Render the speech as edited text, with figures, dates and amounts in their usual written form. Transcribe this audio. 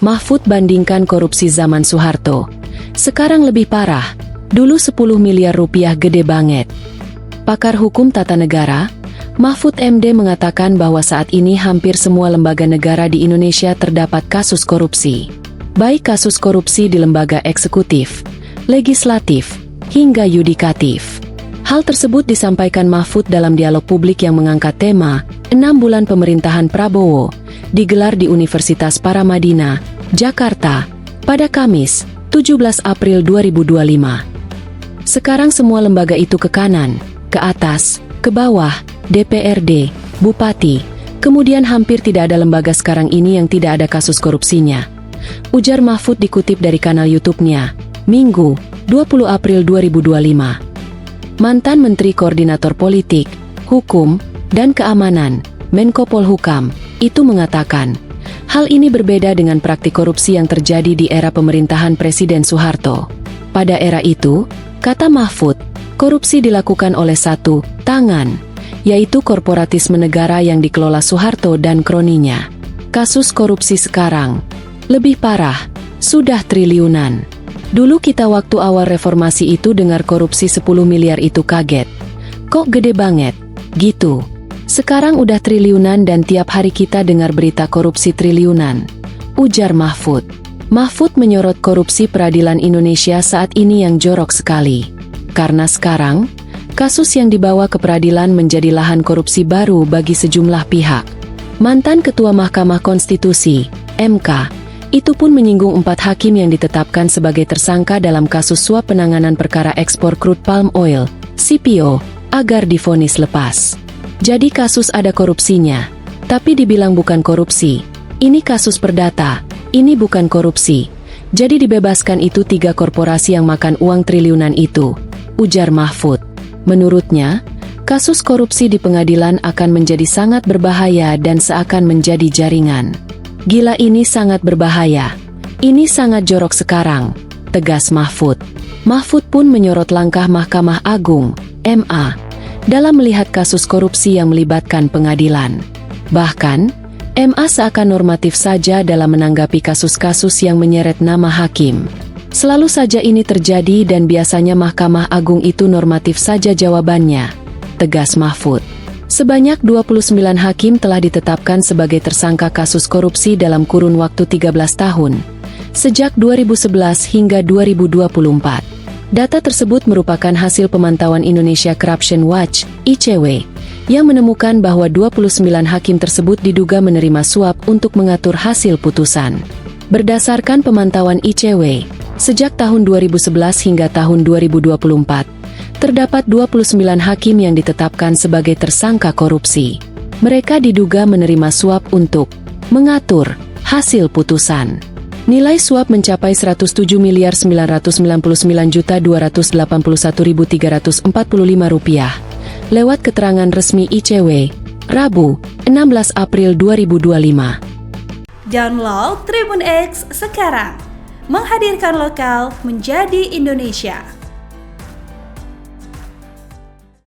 Mahfud bandingkan korupsi zaman Soeharto. Sekarang lebih parah. Dulu 10 miliar rupiah gede banget. Pakar hukum tata negara, Mahfud MD mengatakan bahwa saat ini hampir semua lembaga negara di Indonesia terdapat kasus korupsi. Baik kasus korupsi di lembaga eksekutif, legislatif, hingga yudikatif. Hal tersebut disampaikan Mahfud dalam dialog publik yang mengangkat tema 6 bulan pemerintahan Prabowo, digelar di Universitas Paramadina, Jakarta, pada Kamis, 17 April 2025. Sekarang semua lembaga itu ke kanan, ke atas, ke bawah, DPRD, Bupati, kemudian hampir tidak ada lembaga sekarang ini yang tidak ada kasus korupsinya. Ujar Mahfud dikutip dari kanal YouTube-nya, Minggu, 20 April 2025. Mantan Menteri Koordinator Politik, Hukum, dan Keamanan, Menko Polhukam, itu mengatakan, hal ini berbeda dengan praktik korupsi yang terjadi di era pemerintahan Presiden Soeharto. Pada era itu, kata Mahfud, korupsi dilakukan oleh satu tangan, yaitu korporatisme negara yang dikelola Soeharto dan kroninya. Kasus korupsi sekarang lebih parah, sudah triliunan. Dulu kita waktu awal reformasi itu dengar korupsi 10 miliar itu kaget. Kok gede banget? Gitu. Sekarang udah triliunan dan tiap hari kita dengar berita korupsi triliunan. Ujar Mahfud. Mahfud menyorot korupsi peradilan Indonesia saat ini yang jorok sekali. Karena sekarang, kasus yang dibawa ke peradilan menjadi lahan korupsi baru bagi sejumlah pihak. Mantan Ketua Mahkamah Konstitusi, MK, itu pun menyinggung 4 hakim yang ditetapkan sebagai tersangka dalam kasus suap penanganan perkara ekspor crude palm oil, CPO, agar divonis lepas. Jadi kasus ada korupsinya, tapi dibilang bukan korupsi. Ini kasus perdata, ini bukan korupsi. Jadi dibebaskan itu 3 korporasi yang makan uang triliunan itu, ujar Mahfud. Menurutnya, kasus korupsi di pengadilan akan menjadi sangat berbahaya dan seakan menjadi jaringan. Gila, ini sangat berbahaya. Ini sangat jorok sekarang, tegas Mahfud. Mahfud pun menyorot langkah Mahkamah Agung, MA, dalam melihat kasus korupsi yang melibatkan pengadilan. Bahkan, MA seakan normatif saja dalam menanggapi kasus-kasus yang menyeret nama hakim. Selalu saja ini terjadi dan biasanya Mahkamah Agung itu normatif saja jawabannya, tegas Mahfud. Sebanyak 29 hakim telah ditetapkan sebagai tersangka kasus korupsi dalam kurun waktu 13 tahun, sejak 2011 hingga 2024. Data tersebut merupakan hasil pemantauan Indonesia Corruption Watch, ICW, yang menemukan bahwa 29 hakim tersebut diduga menerima suap untuk mengatur hasil putusan. Berdasarkan pemantauan ICW, sejak tahun 2011 hingga tahun 2024, terdapat 29 hakim yang ditetapkan sebagai tersangka korupsi. Mereka diduga menerima suap untuk mengatur hasil putusan. Nilai suap mencapai Rp107.999.281.345 lewat keterangan resmi ICW, Rabu, 16 April 2025. Download Tribun X sekarang, menghadirkan lokal menjadi Indonesia.